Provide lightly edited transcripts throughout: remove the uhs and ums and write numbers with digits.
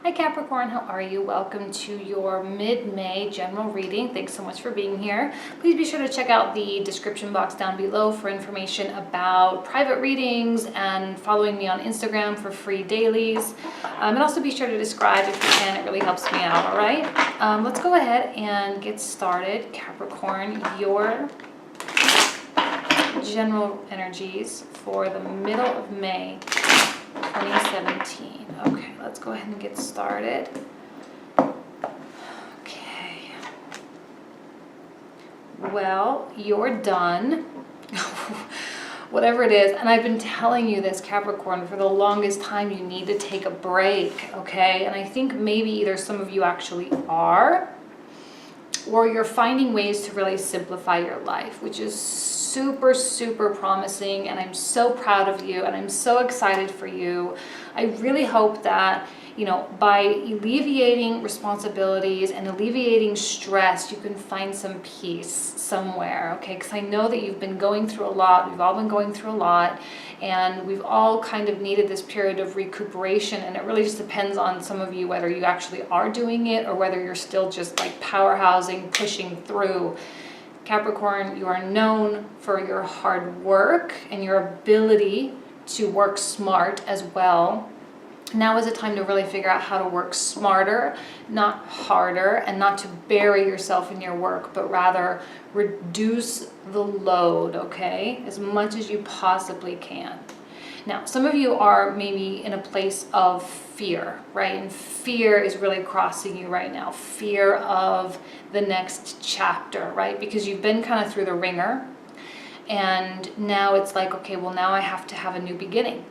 Hi Capricorn, how are you? Welcome to your mid-May general reading. Thanks so much for being here. Please be sure to check out the description box down below for information about private readings and following me on Instagram for free dailies. And also be sure to subscribe if you can, it really helps me out, all right? Let's go ahead and get started. Capricorn, your general energies for the middle of May 2017. Okay, let's go ahead and get started. Okay. Well, you're done. Whatever it is, and I've been telling you this, Capricorn, for the longest time, you need to take a break, okay? And I think maybe either some of you actually are, or you're finding ways to really simplify your life, which is super, super promising, and I'm so proud of you, and I'm so excited for you. I really hope that, you know, by alleviating responsibilities and alleviating stress, you can find some peace somewhere, okay? Because I know that you've been going through a lot, we've all been going through a lot, and we've all kind of needed this period of recuperation, and it really just depends on some of you whether you actually are doing it or whether you're still just like powerhousing, pushing through. Capricorn, you are known for your hard work and your ability to work smart as well. Now is a time to really figure out how to work smarter, not harder, and not to bury yourself in your work, but rather reduce the load, okay, as much as you possibly can. Now, some of you are maybe in a place of fear, right? And fear is really crossing you right now. Fear of the next chapter, right? Because you've been kind of through the ringer, and now it's like, okay, well, now I have to have a new beginning.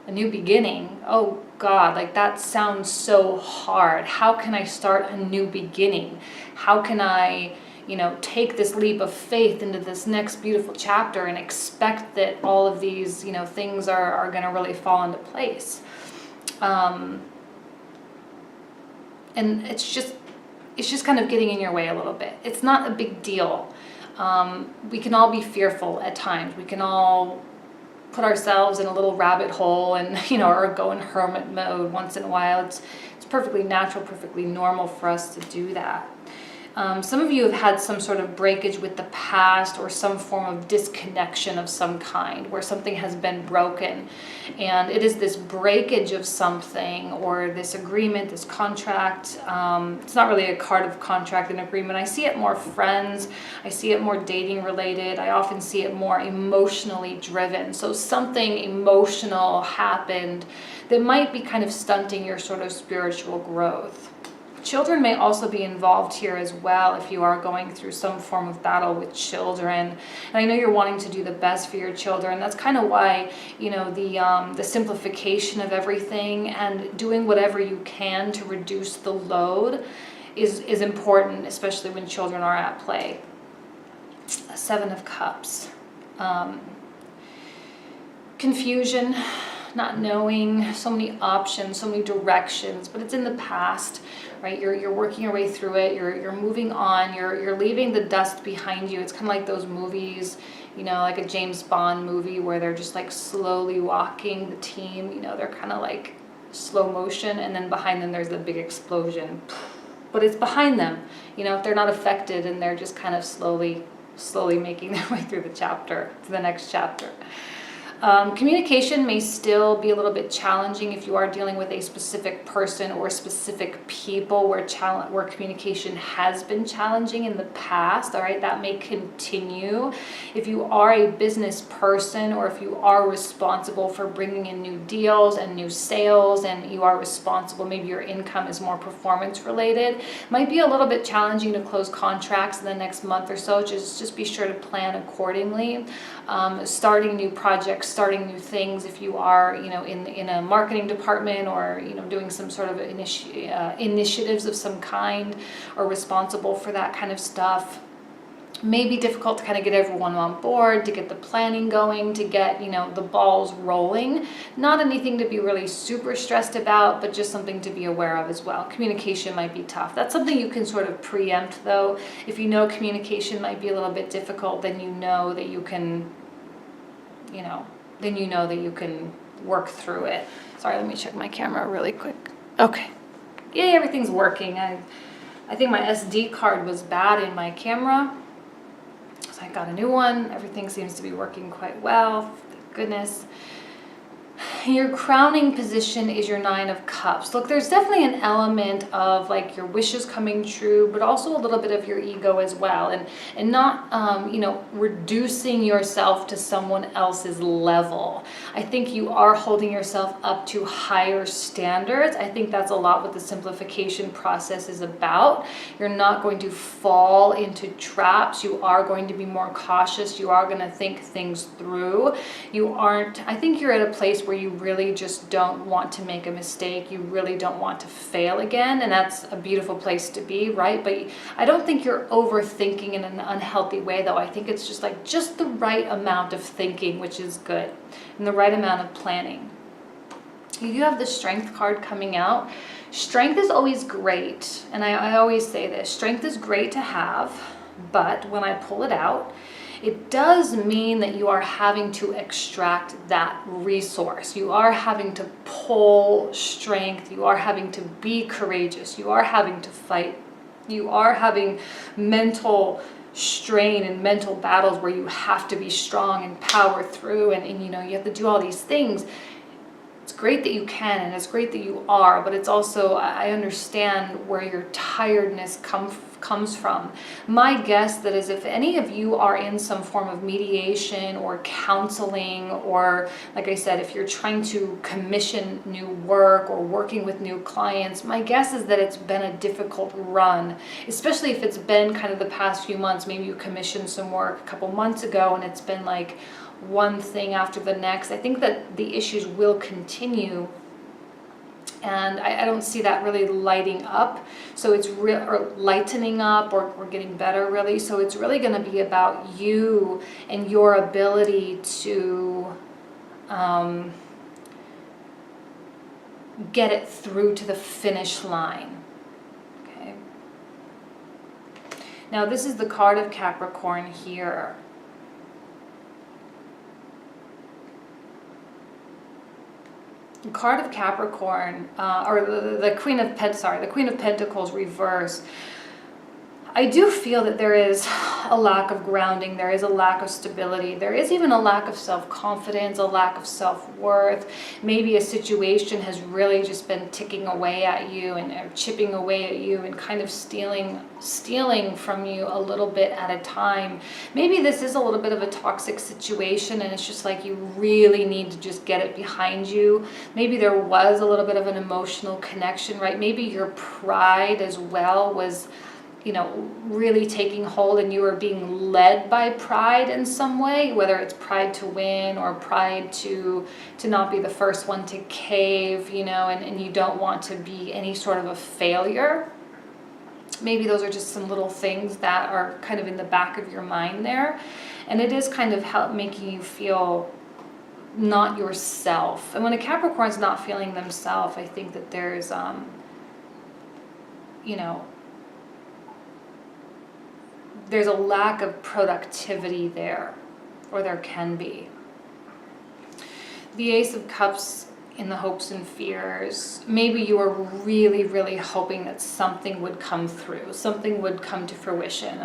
A new beginning? Oh God, like that sounds so hard. How can I start a new beginning? How can I, you know, take this leap of faith into this next beautiful chapter and expect that all of these, you know, things are going to really fall into place? And it's just kind of getting in your way a little bit. It's not a big deal. We can all be fearful at times. We can all put ourselves in a little rabbit hole and, you know, or go in hermit mode once in a while. It's perfectly natural, perfectly normal for us to do that. Some of you have had some sort of breakage with the past or some form of disconnection of some kind where something has been broken, and it is this breakage of something or this agreement, this contract. It's not really a card of contract and agreement. I see it more friends. I see it more dating related. I often see it more emotionally driven. So something emotional happened that might be kind of stunting your sort of spiritual growth. Children may also be involved here as well if you are going through some form of battle with children. And I know you're wanting to do the best for your children. That's kind of why, you know, the simplification of everything and doing whatever you can to reduce the load is important, especially when children are at play. Seven of Cups. Confusion. Not knowing, so many options, so many directions, but it's in the past, right? You're working your way through it. You're moving on. You're leaving the dust behind you. It's kind of like those movies, you know, like a James Bond movie where they're just like slowly walking the team. You know, they're kind of like slow motion, and then behind them there's the big explosion. But it's behind them. You know, if they're not affected and they're just kind of slowly making their way through the chapter, to the next chapter. Communication may still be a little bit challenging if you are dealing with a specific person or specific people where communication has been challenging in the past. All right, that may continue. If you are a business person or if you are responsible for bringing in new deals and new sales and you are responsible, maybe your income is more performance related, it might be a little bit challenging to close contracts in the next month or so. Just be sure to plan accordingly. Starting new projects, starting new things, if you are, you know, in a marketing department or, you know, doing some sort of initiatives of some kind or responsible for that kind of stuff, may be difficult to kind of get everyone on board, to get the planning going, to get, you know, the balls rolling. Not anything to be really super stressed about, but just something to be aware of as well. Communication might be tough. That's something you can sort of preempt though. If you know communication might be a little bit difficult, then you know that you can, you know, work through it. Sorry, let me check my camera really quick. Okay. Yay, everything's working. I think my SD card was bad in my camera, so I got a new one. Everything seems to be working quite well. Thank goodness. Your crowning position is your 9 of Cups. Look, there's definitely an element of like your wishes coming true, but also a little bit of your ego as well, and not you know, reducing yourself to someone else's level. I think you are holding yourself up to higher standards. I think that's a lot what the simplification process is about. You're not going to fall into traps. You are going to be more cautious. You are going to think things through. You aren't, I think you're at a place where you really just don't want to make a mistake. You really don't want to fail again, and that's a beautiful place to be, right? But I don't think you're overthinking in an unhealthy way, though. I think it's just like just the right amount of thinking, which is good, and the right amount of planning. You do have the Strength card coming out. Strength is always great, and I always say this, strength is great to have, but when I pull it out, it does mean that you are having to extract that resource. You are having to pull strength. You are having to be courageous. You are having to fight. You are having mental strain and mental battles where you have to be strong and power through, and you know, you have to do all these things. It's great that you can, and it's great that you are, but it's also, I understand where your tiredness comes from. My guess that is, if any of you are in some form of mediation or counseling, or like I said, if you're trying to commission new work or working with new clients, my guess is that it's been a difficult run, especially if it's been kind of the past few months. Maybe you commissioned some work a couple months ago and it's been like one thing after the next. I think that the issues will continue, and I don't see that really lighting up. So it's or lightening up, or getting better, really. So it's really going to be about you and your ability to get it through to the finish line. Okay. Now this is the card of Capricorn here. The card of Capricorn, or the Queen of Pentacles reverse. I do feel that there is a lack of grounding, there is a lack of stability, there is even a lack of self-confidence, a lack of self-worth. Maybe a situation has really just been ticking away at you and chipping away at you and kind of stealing from you a little bit at a time. Maybe this is a little bit of a toxic situation, and it's just like you really need to just get it behind you. Maybe there was a little bit of an emotional connection, right? Maybe your pride as well was, you know, really taking hold, and you were being led by pride in some way, whether it's pride to win or pride to not be the first one to cave, you know, and you don't want to be any sort of a failure. Maybe those are just some little things that are kind of in the back of your mind there, and it is kind of making you feel not yourself. And when a Capricorn's not feeling themselves, I think that there's you know, there's a lack of productivity there, or there can be. The Ace of Cups in the hopes and fears. Maybe you were really, really hoping that something would come through, something would come to fruition,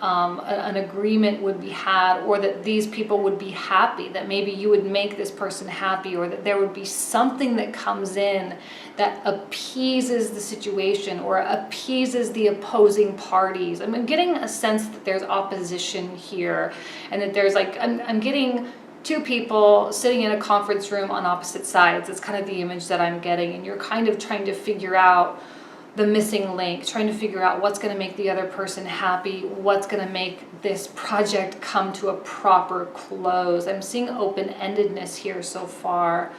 an agreement would be had, or that these people would be happy, that maybe you would make this person happy, or that there would be something that comes in that appeases the situation or appeases the opposing parties. I'm getting a sense that there's opposition here, and that there's like, I'm getting two people sitting in a conference room on opposite sides. It's kind of the image that I'm getting, and you're kind of trying to figure out the missing link, trying to figure out what's going to make the other person happy, what's going to make this project come to a proper close. I'm seeing open-endedness here so far.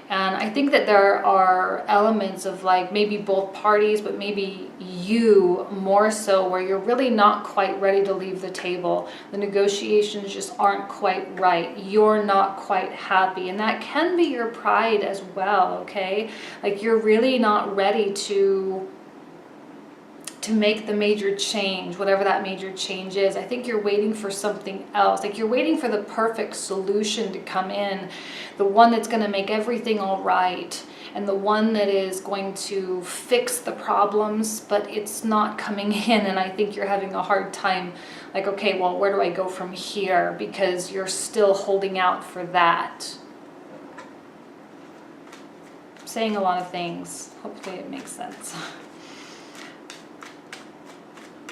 And I think that there are elements of like maybe both parties, but maybe you more so, where you're really not quite ready to leave the table. The negotiations just aren't quite right. You're not quite happy. And that can be your pride as well, okay? Like you're really not ready to to make the major change, whatever that major change is. I think you're waiting for something else. Like you're waiting for the perfect solution to come in, the one that's going to make everything all right, and the one that is going to fix the problems, but it's not coming in. And I think you're having a hard time, like, okay, well, where do I go from here? Because you're still holding out for that. I'm saying a lot of things. Hopefully it makes sense.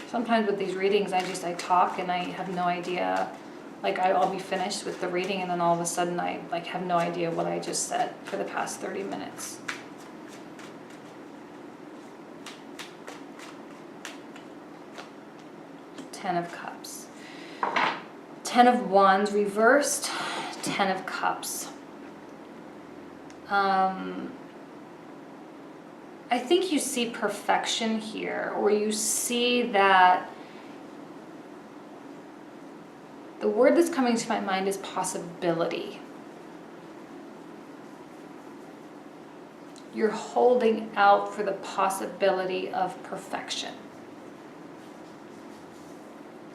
Sometimes with these readings, I talk and I have no idea, like I'll be finished with the reading and then all of a sudden I like have no idea what I just said for the past 30 minutes. Ten of Cups. 10 of Wands reversed, 10 of Cups. I think you see perfection here, or you see that the word that's coming to my mind is possibility. You're holding out for the possibility of perfection.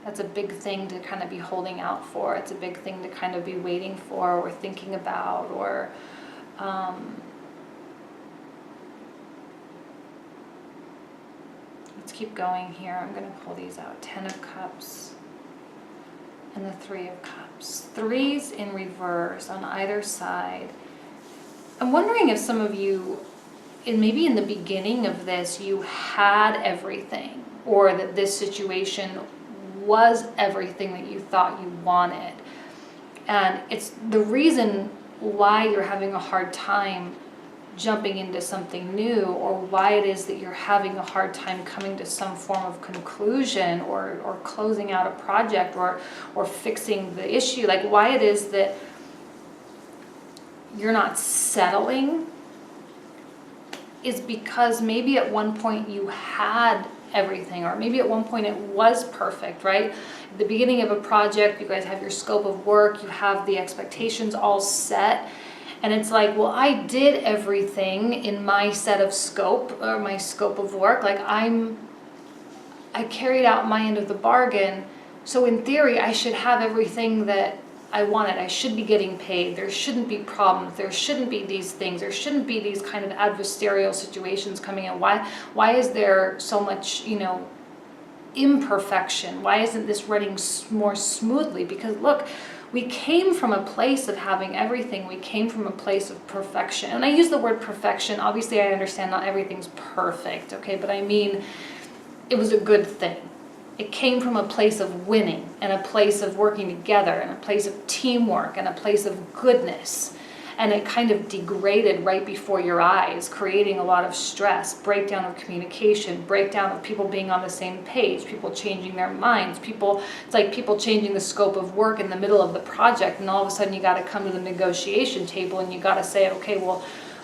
That's a big thing to kind of be holding out for. It's a big thing to kind of be waiting for or thinking about, or let's keep going here. I'm going to pull these out. 10 of Cups and the 3 of Cups. Threes in reverse on either side. I'm wondering if some of you, maybe in the beginning of this, you had everything, or that this situation was everything that you thought you wanted. And it's the reason why you're having a hard time jumping into something new, or why it is that you're having a hard time coming to some form of conclusion, or closing out a project, or fixing the issue. Like why it is that you're not settling is because maybe at one point you had everything, or maybe at one point it was perfect, right? At the beginning of a project, you guys have your scope of work, you have the expectations all set, and it's like, well, I did everything in my set of scope, or my scope of work. Like I carried out my end of the bargain. So in theory, I should have everything that I wanted. I should be getting paid. There shouldn't be problems. There shouldn't be these things. There shouldn't be these kind of adversarial situations coming in. Why is there so much, imperfection? Why isn't this running more smoothly? Because look, we came from a place of having everything. We came from a place of perfection. And I use the word perfection. Obviously, I understand not everything's perfect, okay? But I mean, it was a good thing. It came from a place of winning, and a place of working together, and a place of teamwork, and a place of goodness. And it kind of degraded right before your eyes, creating a lot of stress, breakdown of communication, breakdown of people being on the same page, people changing their minds, it's like people changing the scope of work in the middle of the project, and all of a sudden you got to come to the negotiation table and you got to say, okay, well,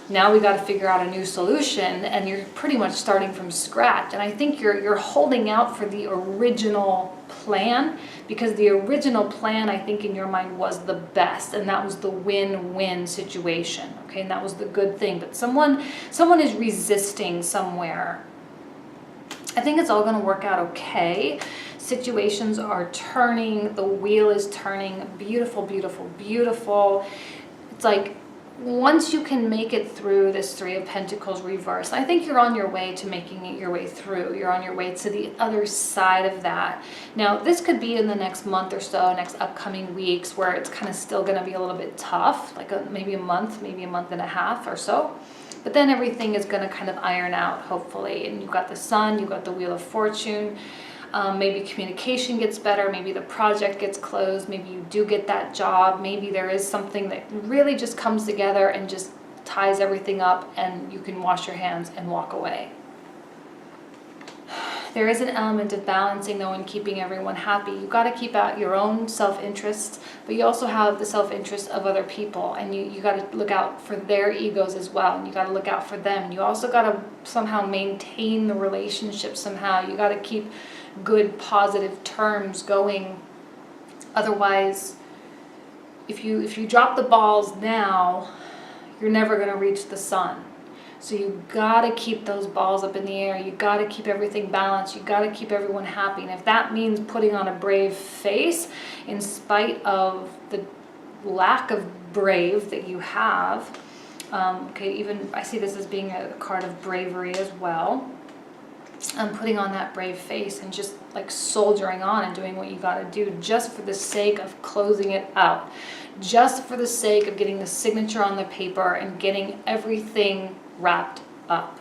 now we got to figure out a new solution, and you're pretty much starting from scratch. And I think you're holding out for the original plan, because the original plan, I think in your mind, was the best, and that was the win-win situation, okay? And that was the good thing. But someone is resisting somewhere. I think it's all going to work out okay. Situations are turning, the wheel is turning. Beautiful, beautiful, beautiful. It's like, once you can make it through this 3 of Pentacles reverse, I think you're on your way to making it your way through. You're on your way to the other side of that. Now, this could be in the next month or so, next upcoming weeks, where it's kind of still going to be a little bit tough, like maybe a month and a half or so. But then everything is going to kind of iron out, hopefully. And you've got the Sun, you've got the Wheel of Fortune. Maybe communication gets better, maybe the project gets closed, maybe you do get that job, maybe there is something that really just comes together and just ties everything up, and you can wash your hands and walk away. There is an element of balancing, though, in keeping everyone happy. You've got to keep out your own self-interest, but you also have the self-interest of other people, and you got to look out for their egos as well, and you got to look out for them. You also got to somehow maintain the relationship somehow. You got to keep good, positive terms going. Otherwise, if you drop the balls now, you're never going to reach the sun. So you gotta keep those balls up in the air. You gotta keep everything balanced. You gotta keep everyone happy. And if that means putting on a brave face in spite of the lack of brave that you have, okay, even I see this as being a card of bravery as well. Putting on that brave face and just like soldiering on and doing what you got to do just for the sake of closing it out, just for the sake of getting the signature on the paper and getting everything wrapped up.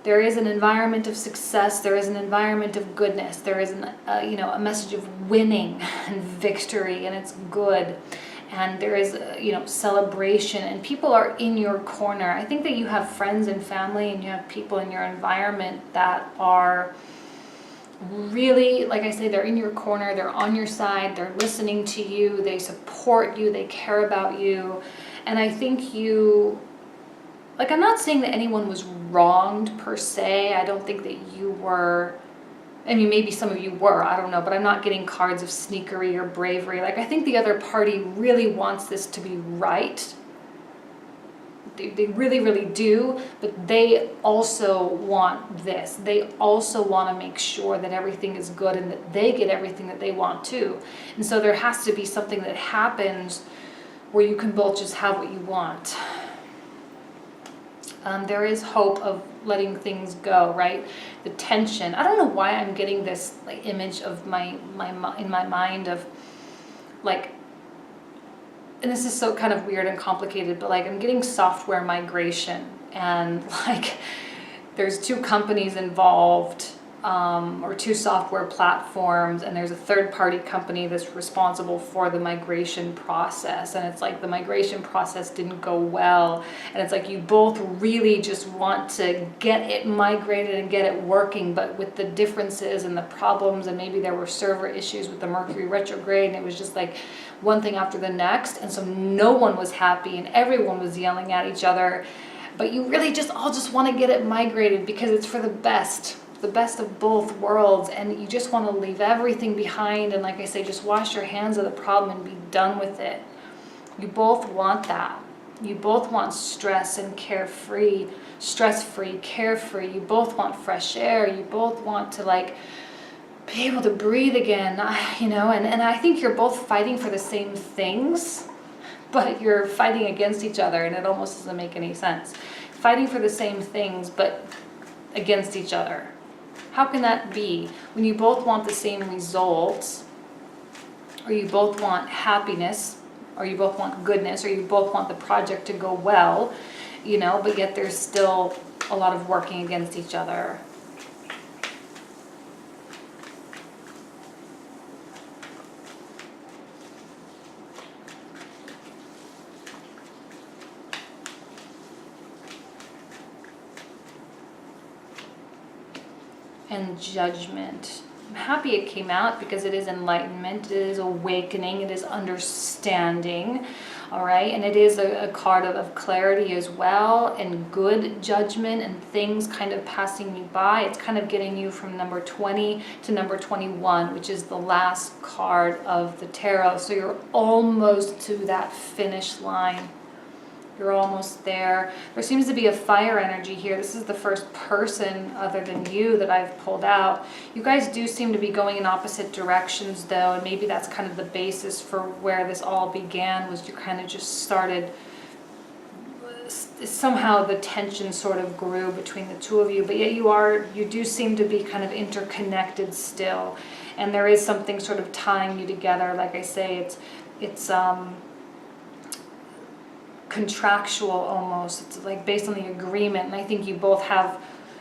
There is an environment of success. There is an environment of goodness. There is a message of winning and victory, and it's good. And there is, celebration, and people are in your corner. I think that you have friends and family, and you have people in your environment that are really, like I say, they're in your corner, they're on your side, they're listening to you, they support you, they care about you. And I think I'm not saying that anyone was wronged per se. I don't think that you were. I mean, maybe some of you were, I don't know, but I'm not getting cards of sneakery or bravery. Like, I think the other party really wants this to be right. They really, really do, but they also want this. They also want to make sure that everything is good and that they get everything that they want too. And so there has to be something that happens where you can both just have what you want. There is hope of letting things go, right? The tension. I don't know why I'm getting this like image of in my mind of like, and this is so kind of weird and complicated, but like I'm getting software migration, and like there's two companies involved, or two software platforms, and there's a third-party company that's responsible for the migration process. And it's like the migration process didn't go well, and it's like you both really just want to get it migrated and get it working, but with the differences and the problems, and maybe there were server issues with the Mercury retrograde, and it was just like one thing after the next, and so no one was happy and everyone was yelling at each other. But you really just all just want to get it migrated because it's for the best of both worlds, and you just want to leave everything behind and, like I say, just wash your hands of the problem and be done with it. You both want that. You both want stress and carefree, stress-free, carefree. You both want fresh air. You both want to like be able to breathe again, and I think you're both fighting for the same things, but you're fighting against each other, and it almost doesn't make any sense. Fighting for the same things, but against each other. How can that be when you both want the same results, or you both want happiness, or you both want goodness, or you both want the project to go well, but yet there's still a lot of working against each other? And Judgment. I'm happy it came out because it is enlightenment, it is awakening, it is understanding, all right? And it is a card of clarity as well, and good judgment and things kind of passing you by. It's kind of getting you from number 20 to number 21, which is the last card of the tarot. So you're almost to that finish line. You're almost there. There seems to be a fire energy here. This is the first person other than you that I've pulled out. You guys do seem to be going in opposite directions though, and maybe that's kind of the basis for where this all began, was you kind of just started, somehow the tension sort of grew between the two of you, but yet you do seem to be kind of interconnected still, and there is something sort of tying you together. Like I say, it's contractual almost. It's like based on the agreement, and I think you both have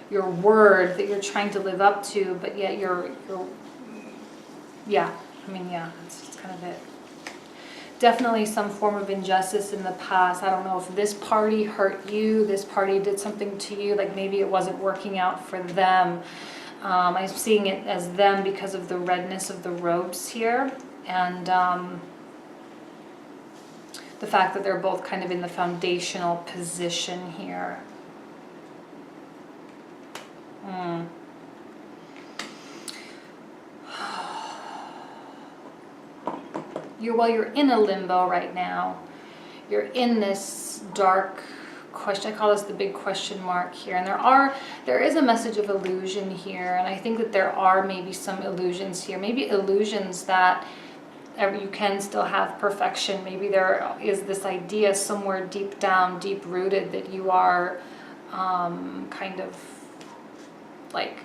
your word that you're trying to live up to, but yet that's kind of it. Definitely some form of injustice in the past. I don't know if this party hurt you, this party did something to you, like maybe it wasn't working out for them. I'm seeing it as them because of the redness of the robes here, and the fact that they're both kind of in the foundational position here. You're in a limbo right now. You're in this dark question. I call this the big question mark here. And there is a message of illusion here. And I think that there are maybe some illusions here. Maybe illusions that you can still have perfection. Maybe there is this idea somewhere deep down, deep rooted, that you are kind of like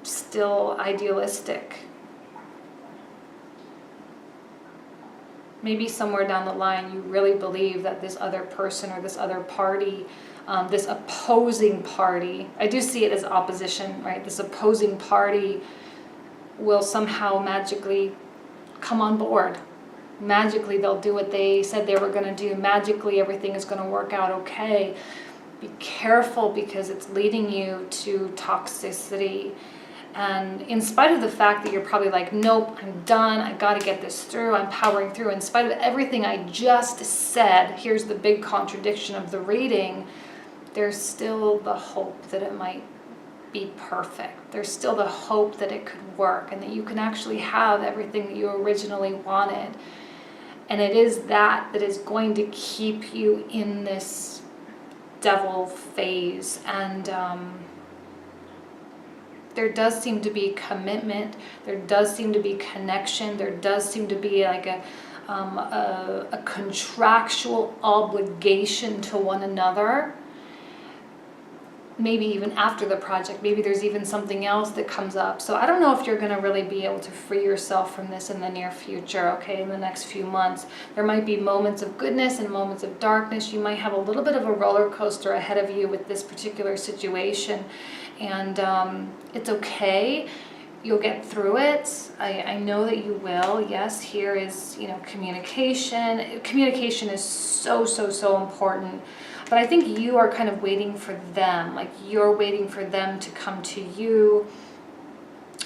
still idealistic. Maybe somewhere down the line you really believe that this other person or this other party, this opposing party, I do see it as opposition, right? This opposing party will somehow magically come on board. Magically they'll do what they said they were going to do. Magically everything is going to work out okay. Be careful, because it's leading you to toxicity. And in spite of the fact that you're probably like, nope, I'm done, I got to get this through, I'm powering through, in spite of everything I just said, here's the big contradiction of the reading, there's still the hope that it might be perfect. There's still the hope that it could work and that you can actually have everything that you originally wanted. And it is that is going to keep you in this devil phase. And there does seem to be commitment. There does seem to be connection. There does seem to be like a contractual obligation to one another. Maybe even after the project, maybe there's even something else that comes up. So I don't know if you're going to really be able to free yourself from this in the near future, okay, in the next few months. There might be moments of goodness and moments of darkness. You might have a little bit of a roller coaster ahead of you with this particular situation. And it's okay. You'll get through it. I know that you will. Yes, here is, communication. Communication is so, so, so important. But I think you are kind of waiting for them. Like you're waiting for them to come to you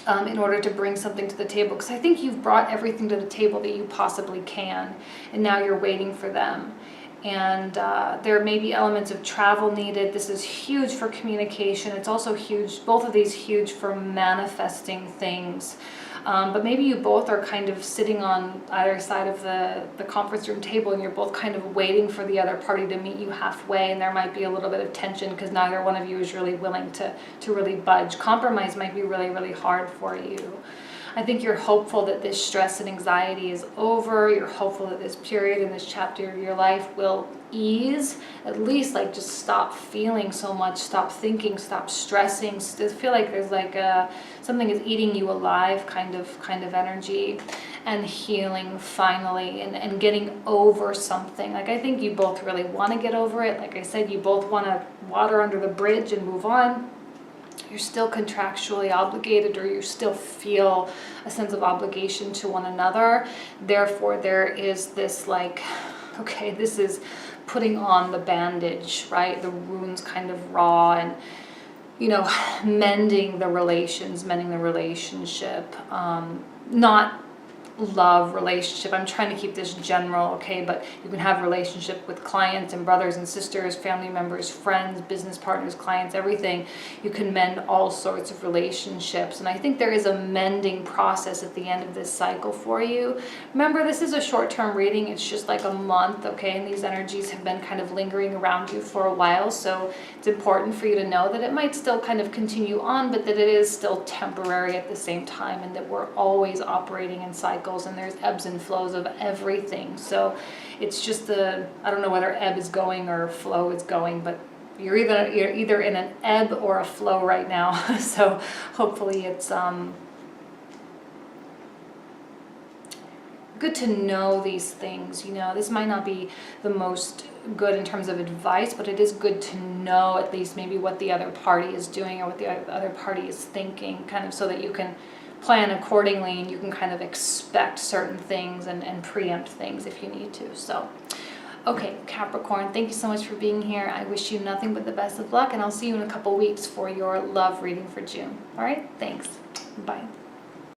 in order to bring something to the table. Because I think you've brought everything to the table that you possibly can. And now you're waiting for them. And there may be elements of travel needed. This is huge for communication. It's also huge, both of these huge for manifesting things. But maybe you both are kind of sitting on either side of the conference room table and you're both kind of waiting for the other party to meet you halfway, and there might be a little bit of tension because neither one of you is really willing to really budge. Compromise might be really, really hard for you. I think you're hopeful that this stress and anxiety is over. You're hopeful that this period in this chapter of your life will ease, at least like just stop feeling so much, stop thinking, stop stressing. Just feel like there's like something is eating you alive kind of energy, and healing finally, and getting over something. Like I think you both really want to get over it. Like I said, you both want to water under the bridge and move on. You're still contractually obligated, or you still feel a sense of obligation to one another. Therefore, there is this like, okay, this is putting on the bandage, right? The wound's kind of raw, and, mending the relations, mending the relationship, not love relationship. I'm trying to keep this general, okay, but you can have relationship with clients and brothers and sisters, family members, friends, business partners, clients, everything. You can mend all sorts of relationships, and I think there is a mending process at the end of this cycle for you. Remember, this is a short-term reading. It's just like a month, okay, and these energies have been kind of lingering around you for a while, so it's important for you to know that it might still kind of continue on, but that it is still temporary at the same time, and that we're always operating in cycles, and there's ebbs and flows of everything. So it's just I don't know whether ebb is going or flow is going, but you're either in an ebb or a flow right now. So hopefully it's good to know these things. This might not be the most good in terms of advice, but it is good to know at least maybe what the other party is doing or what the other party is thinking, kind of so that you can plan accordingly, and you can kind of expect certain things and preempt things if you need to. So, okay, Capricorn, thank you so much for being here. I wish you nothing but the best of luck, and I'll see you in a couple weeks for your love reading for June. All right, thanks. Bye.